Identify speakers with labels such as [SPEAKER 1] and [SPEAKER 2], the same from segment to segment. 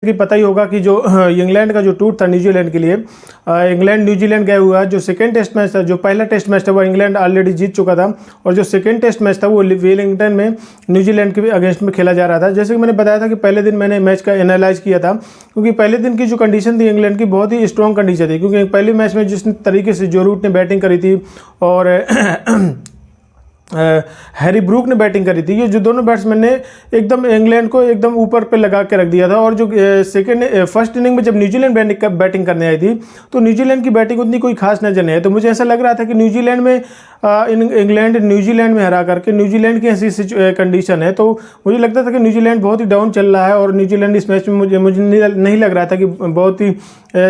[SPEAKER 1] कि पता ही होगा कि जो इंग्लैंड का जो टूर था न्यूजीलैंड के लिए, इंग्लैंड न्यूजीलैंड गया हुआ जो सेकेंड टेस्ट मैच था, जो पहला टेस्ट मैच था वो इंग्लैंड ऑलरेडी जीत चुका था, और जो सेकेंड टेस्ट मैच था वो वेलिंगटन में न्यूजीलैंड के अगेंस्ट में खेला जा रहा था। जैसे कि मैंने बताया था कि पहले दिन मैंने मैच का एनालाइज किया था, क्योंकि पहले दिन की जो कंडीशन थी इंग्लैंड की बहुत ही स्ट्रॉन्ग कंडीशन थी, क्योंकि पहले मैच में जिस तरीके से जो रूट ने बैटिंग करी थी और हैरी ब्रूक ने बैटिंग करी थी, ये जो दोनों बैट्समैन ने एकदम इंग्लैंड को एकदम ऊपर पे लगा के रख दिया था। और जो फर्स्ट इनिंग में जब न्यूजीलैंड बैटिंग करने आई थी तो न्यूजीलैंड की बैटिंग उतनी कोई खास नजर नहीं आई, तो मुझे ऐसा लग रहा था कि न्यूजीलैंड में इंग्लैंड न्यूजीलैंड में हरा करके न्यूजीलैंड की ऐसी कंडीशन है, तो मुझे लगता था कि न्यूजीलैंड बहुत ही डाउन चल रहा है और न्यूजीलैंड इस मैच में मुझे नहीं लग रहा था कि बहुत ही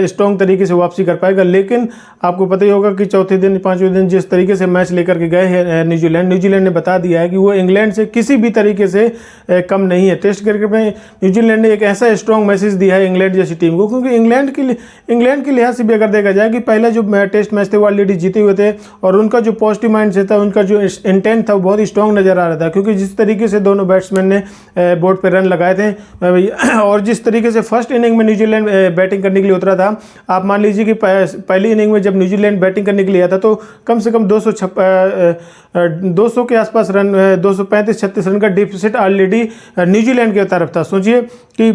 [SPEAKER 1] स्ट्रॉन्ग तरीके से वापसी कर पाएगा। लेकिन आपको पता ही होगा कि चौथे दिन पांचवें दिन जिस तरीके से मैच लेकर के गए हैं न्यूजीलैंड ने बता दिया है कि वो इंग्लैंड से किसी भी तरीके से कम नहीं है। टेस्ट क्रिकेट में न्यूजीलैंड ने एक ऐसा स्ट्रॉन्ग मैसेज दिया है इंग्लैंड जैसी टीम को, क्योंकि इंग्लैंड के लिहाज से भी अगर देखा जाए कि पहला जो टेस्ट मैच थे वो ऑलरेडी जीते हुए थे, और उनका जो पॉजिटिव माइंड से था, उनका जो इंटेंट था वो बहुत ही स्ट्रॉन्ग नजर आ रहा था, क्योंकि जिस तरीके से दोनों बैट्समैन ने बोर्ड पर रन लगाए थे और जिस तरीके से फर्स्ट इनिंग में न्यूजीलैंड बैटिंग करने के लिए उतरा था, आप मान लीजिए कि पहली इनिंग में जब न्यूजीलैंड बैटिंग करने के लिए आया था तो कम से कम 200 के आसपास रन, 235-36 रन का डिफिसिट ऑलरेडी न्यूजीलैंड की तरफ था। सोचिए कि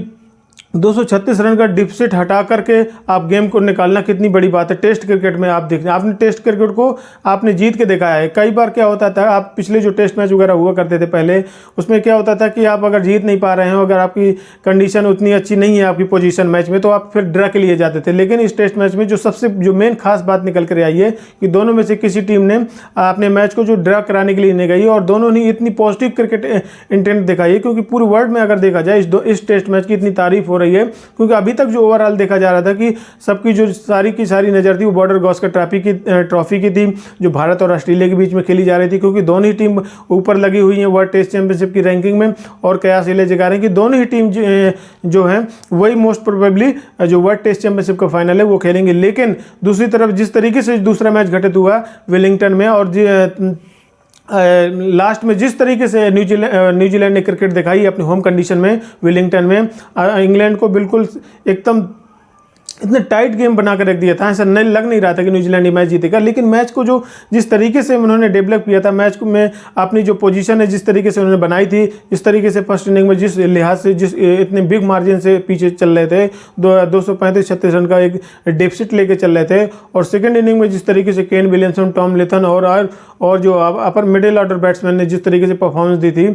[SPEAKER 1] 236 रन का डिफिसिट हटा करके आप गेम को निकालना कितनी बड़ी बात है। टेस्ट क्रिकेट में आप देखते हैं, आपने टेस्ट क्रिकेट को आपने जीत के दिखाया है। कई बार क्या होता था, आप पिछले जो टेस्ट मैच वगैरह हुआ करते थे पहले, उसमें क्या होता था कि आप अगर जीत नहीं पा रहे हो, अगर आपकी कंडीशन उतनी अच्छी नहीं है आपकी पोजीशन मैच में, तो आप फिर ड्रा के लिए जाते थे। लेकिन इस टेस्ट मैच में जो मेन खास बात निकल कर आई है कि दोनों में से किसी टीम ने अपने मैच को जो ड्रा कराने के लिए नहीं गई, और दोनों ने इतनी पॉजिटिव क्रिकेट इंटेंट दिखाई है, क्योंकि पूरे वर्ल्ड में अगर देखा जाए इस टेस्ट मैच की इतनी तारीफ हो रही है, क्योंकि अभी तक जो ओवरऑल देखा जा रहा था कि सबकी जो सारी की सारी नज़र थी वो बॉर्डर गावस्कर ट्रॉफी की थी, जो भारत और ऑस्ट्रेलिया के बीच में खेली जा रही थी, क्योंकि दोनों ही टीम ऊपर लगी हुई हैं वर्ल्ड टेस्ट चैंपियनशिप की रैंकिंग में, और कयास ये जगा रहे हैं कि दोनों ही टीम जो है वही मोस्ट प्रोबेबली जो वर्ल्ड टेस्ट चैंपियनशिप का फाइनल है वो खेलेंगे। लेकिन दूसरी तरफ जिस तरीके से दूसरा मैच घटित हुआ वेलिंगटन में, और लास्ट में जिस तरीके से न्यूजीलैंड ने क्रिकेट दिखाई अपनी होम कंडीशन में वेलिंगटन में, इंग्लैंड को बिल्कुल एकदम इतने टाइट गेम बना कर रख दिया था, ऐसा नहीं लग नहीं रहा था कि न्यूजीलैंड ये मैच जीतेगा। लेकिन मैच को जो जिस तरीके से उन्होंने डेवलप किया था, मैच में अपनी जो पोजीशन है जिस तरीके से उन्होंने बनाई थी, जिस तरीके से फर्स्ट इनिंग में जिस लिहाज से जिस इतने बिग मार्जिन से पीछे चल रहे थे, 235-36 रन का एक डेफिसिट लेके चल रहे थे, और सेकेंड इनिंग में जिस तरीके से केन विलियमसन, टॉम लेथन और जो अपर मिडिल ऑर्डर बैट्समैन ने जिस तरीके से परफॉर्मेंस दी थी,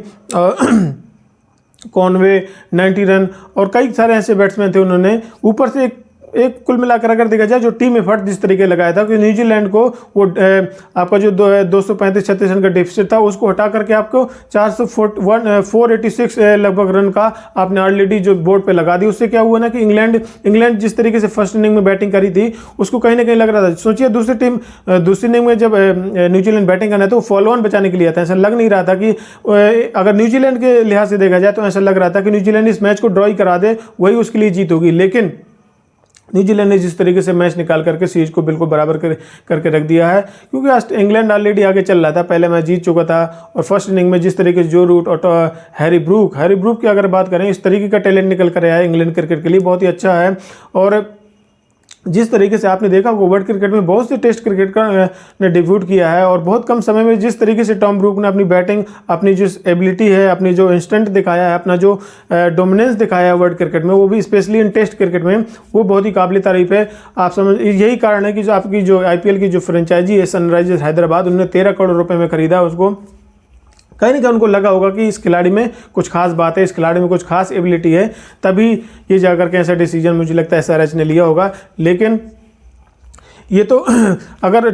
[SPEAKER 1] कॉनवे 90 रन, और कई सारे ऐसे बैट्समैन थे, उन्होंने ऊपर से एक कुल मिलाकर अगर देखा जाए जो टीम एफर्ट जिस तरीके लगाया था कि न्यूजीलैंड को वो आपका जो 235-36 रन का डेफिसिट था उसको हटा करके आपको 486 लगभग रन का आपने ऑलरेडी जो बोर्ड पे लगा दी। उससे क्या हुआ ना कि इंग्लैंड जिस तरीके से फर्स्ट इनिंग में बैटिंग करी थी उसको कहीं ना कहीं लग रहा था, सोचिए दूसरी इनिंग में जब न्यूजीलैंड बैटिंग करना है तो फॉलो ऑन बचाने के लिए आता है, ऐसा लग नहीं रहा था कि अगर न्यूजीलैंड के लिहाज से देखा जाए तो ऐसा लग रहा था कि न्यूजीलैंड इस मैच को ड्रॉ ही करा दे, वही उसके लिए जीत होगी। लेकिन न्यूजीलैंड ने जिस तरीके से मैच निकाल करके सीरीज को बिल्कुल बराबर करके रख दिया है, क्योंकि इंग्लैंड ऑलरेडी आगे चल रहा था, पहले मैच जीत चुका था, और फर्स्ट इनिंग में जिस तरीके से जो रूट और हैरी ब्रूक की अगर बात करें, इस तरीके का टैलेंट निकल कर आया है इंग्लैंड क्रिकेट के लिए, बहुत ही अच्छा है। और जिस तरीके से आपने देखा वो वर्ल्ड क्रिकेट में बहुत से टेस्ट क्रिकेट का ने डेब्यूट किया है, और बहुत कम समय में जिस तरीके से टॉम ब्रूक ने अपनी बैटिंग, अपनी जो एबिलिटी है, अपनी जो इंस्टेंट दिखाया है, अपना जो डोमिनेंस दिखाया है वर्ल्ड क्रिकेट में, वो भी स्पेशली इन टेस्ट क्रिकेट में, वो बहुत ही काबिल तारीफ है। आप समझ, यही कारण है कि जो आपकी जो IPL की जो फ्रेंचाइजी है सनराइजर्स हैदराबाद, उन्होंने 13 करोड़ रुपये में खरीदा उसको। कहीं ना कहीं उनको लगा होगा कि इस खिलाड़ी में कुछ खास बात है, इस खिलाड़ी में कुछ खास एबिलिटी है, तभी ये जाकर के ऐसा डिसीजन मुझे लगता है SRH ने लिया होगा। लेकिन ये तो अगर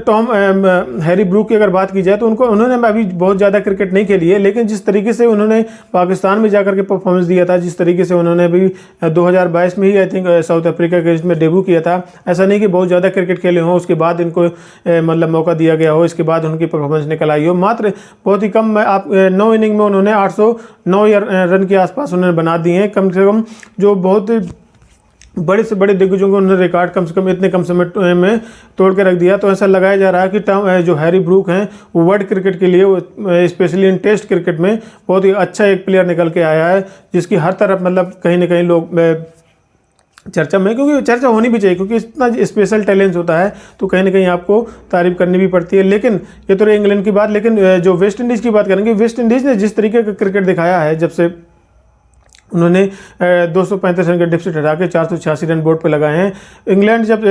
[SPEAKER 1] हैरी ब्रूक की अगर बात की जाए तो उन्होंने अभी बहुत ज़्यादा क्रिकेट नहीं खेली है, लेकिन जिस तरीके से उन्होंने पाकिस्तान में जाकर के परफॉर्मेंस दिया था, जिस तरीके से उन्होंने अभी 2022 में ही आई थिंक साउथ अफ्रीका के इसमें डेब्यू किया था, ऐसा नहीं कि बहुत ज़्यादा क्रिकेट खेले हों उसके बाद इनको मतलब मौका दिया गया हो, इसके बाद उनकी परफॉर्मेंस निकल आई हो। मात्र बहुत ही कम 9 इनिंग में उन्होंने 809 रन के आसपास उन्होंने बना दिए हैं, कम से कम जो बहुत बड़े से बड़े दिग्गजों को उन्होंने रिकॉर्ड कम से कम इतने कम समय में तोड़ के रख दिया। तो ऐसा लगाया जा रहा है कि जो हैरी ब्रूक हैं वो वर्ल्ड क्रिकेट के लिए स्पेशली इन टेस्ट क्रिकेट में बहुत ही अच्छा एक प्लेयर निकल के आया है, जिसकी हर तरफ मतलब कहीं ना कहीं लोग चर्चा में, क्योंकि चर्चा होनी भी चाहिए, क्योंकि इतना स्पेशल टैलेंट होता है तो कहीं ना कहीं आपको तारीफ करनी भी पड़ती है। लेकिन ये तो रही इंग्लैंड की बात, लेकिन जो वेस्ट इंडीज़ की बात करेंगे, वेस्ट इंडीज़ ने जिस तरीके का क्रिकेट दिखाया है, जब से उन्होंने 235 रन के डिफिसिट हटा के 486 रन बोर्ड पे लगाए हैं। इंग्लैंड जब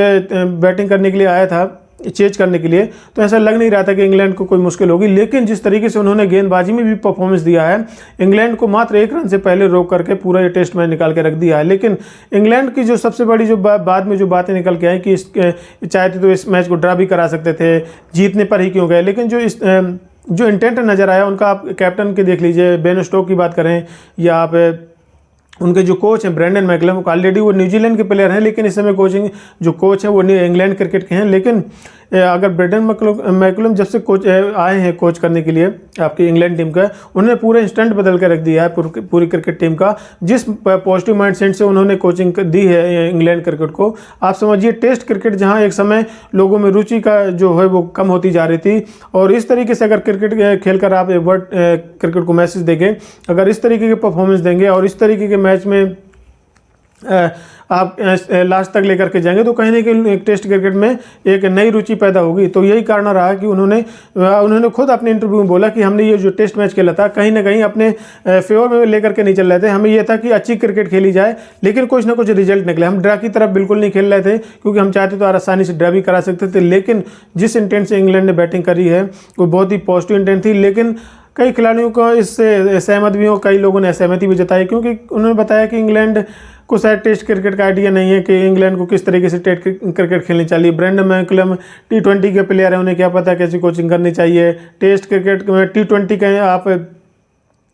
[SPEAKER 1] बैटिंग करने के लिए आया था, चेज करने के लिए, तो ऐसा लग नहीं रहा था कि इंग्लैंड को कोई मुश्किल होगी, लेकिन जिस तरीके से उन्होंने गेंदबाजी में भी परफॉर्मेंस दिया है, इंग्लैंड को मात्र 1 रन से पहले रोक करके पूरा ये टेस्ट मैच निकाल के रख दिया है। लेकिन इंग्लैंड की जो सबसे बड़ी जो बाद में जो बातें निकल के आई कि चाहते तो इस मैच को ड्रा भी करा सकते थे, जीतने पर ही क्यों गए, लेकिन जो इंटेंट नज़र आया उनका, आप कैप्टन के देख लीजिए, बेन स्टोक की बात करें या आप उनके जो कोच हैं ब्रेंडन मैकलम, ऑलरेडी वो न्यूजीलैंड के प्लेयर हैं, लेकिन इस समय कोचिंग जो कोच हैं वो इंग्लैंड क्रिकेट के हैं। लेकिन अगर ब्रेंडन मैकलम जब से कोच आए हैं कोच करने के लिए आपकी इंग्लैंड टीम का, उन्होंने पूरा इंस्टेंट बदल कर रख दिया है पूरी क्रिकेट टीम का। जिस पॉजिटिव माइंडसेट से उन्होंने कोचिंग दी है इंग्लैंड क्रिकेट को, आप समझिए टेस्ट क्रिकेट जहां एक समय लोगों में रुचि का जो है वो कम होती जा रही थी, और इस तरीके से अगर क्रिकेट खेलकर आप वर्ल्ड क्रिकेट को मैसेज देंगे, अगर इस तरीके के परफॉर्मेंस देंगे और इस तरीके के मैच में आप लास्ट तक लेकर के जाएंगे, तो कहीं ना कहीं टेस्ट क्रिकेट में एक नई रुचि पैदा होगी। तो यही कारण रहा कि उन्होंने खुद अपने इंटरव्यू में बोला कि हमने ये जो टेस्ट मैच खेला था कहीं ना कहीं अपने फेवर में लेकर के नहीं चल रहे थे, हमें ये था कि अच्छी क्रिकेट खेली जाए, लेकिन कुछ ना कुछ रिजल्ट निकले। हम ड्रा की तरफ बिल्कुल नहीं खेल रहे थे, क्योंकि हम चाहते तो आसानी से ड्रा भी करा सकते थे, लेकिन जिस इंटेंट से इंग्लैंड ने बैटिंग करी है वो बहुत ही पॉजिटिव इंटेंट थी। लेकिन कई खिलाड़ियों को इससे सहमत भी हो, कई लोगों ने असहमति भी जताई, क्योंकि उन्होंने बताया कि इंग्लैंड को शायद टेस्ट क्रिकेट का आइडिया नहीं है कि इंग्लैंड को किस तरीके से टेस्ट क्रिकेट खेलनी चाहिए। ब्रेंडन मैकलम T20 के प्लेयर हैं, उन्हें क्या पता कैसी कोचिंग करनी चाहिए। टेस्ट क्रिकेट में T20 के आप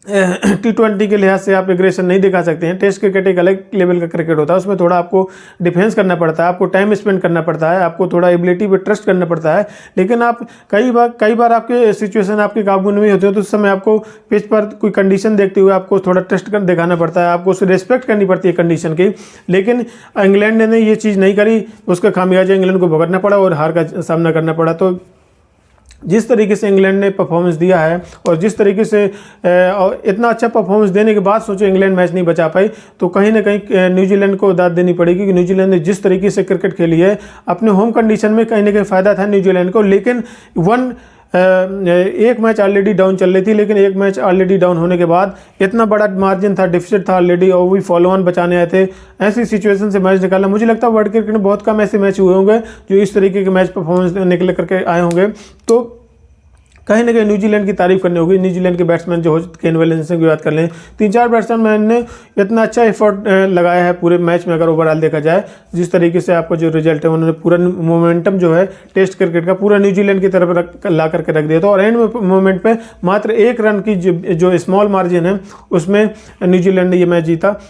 [SPEAKER 1] T20 के लिहाज से आप एग्रेशन नहीं दिखा सकते हैं। टेस्ट क्रिकेट एक अलग लेवल का क्रिकेट होता है, उसमें थोड़ा आपको डिफेंस करना पड़ता है, आपको टाइम स्पेंड करना पड़ता है, आपको थोड़ा एबिलिटी पे ट्रस्ट करना पड़ता है। लेकिन आप कई बार आपके सिचुएशन आपके काबू में होते हो, तो उस समय आपको पिच पर कोई कंडीशन देखते हुए आपको थोड़ा ट्रस्ट कर दिखाना पड़ता है, आपको उसे रिस्पेक्ट करनी पड़ती है कंडीशन की। लेकिन इंग्लैंड ने ये चीज़ नहीं करी, उसका खामियाजा इंग्लैंड को भुगतना पड़ा और हार का सामना करना पड़ा। तो जिस तरीके से इंग्लैंड ने परफॉर्मेंस दिया है, और जिस तरीके से और इतना अच्छा परफॉर्मेंस देने के बाद सोचो इंग्लैंड मैच नहीं बचा पाई, तो कहीं ना कहीं न्यूजीलैंड को दाद देनी पड़ेगी कि न्यूजीलैंड ने जिस तरीके से क्रिकेट खेली है अपने होम कंडीशन में, कहीं ना कहीं फ़ायदा था न्यूजीलैंड को। लेकिन एक मैच ऑलरेडी डाउन चल रही थी, लेकिन एक मैच ऑलरेडी डाउन होने के बाद इतना बड़ा मार्जिन था, डिफिसिट था ऑलरेडी, और भी फॉलो ऑन बचाने आए थे। ऐसी सिचुएशन से मैच निकालना, मुझे लगता है वर्ल्ड क्रिकेट में बहुत कम ऐसे मैच हुए होंगे जो इस तरीके के मैच परफॉर्मेंस निकल करके आए होंगे। तो कहीं ना कहीं न्यूजीलैंड की तारीफ करनी होगी। न्यूजीलैंड के बैट्समैन जो केन विलियमसन की बात कर लें, 3-4 बैट्समैन ने इतना अच्छा एफर्ट लगाया है पूरे मैच में, अगर ओवरऑल देखा जाए जिस तरीके से आपको जो रिजल्ट है, उन्होंने पूरा मोमेंटम जो है टेस्ट क्रिकेट का पूरा न्यूजीलैंड की तरफ ला करके रख दिया था, और एंड मोमेंट पे मात्र 1 रन की जो स्मॉल मार्जिन है उसमें न्यूजीलैंड ने ये मैच जीता।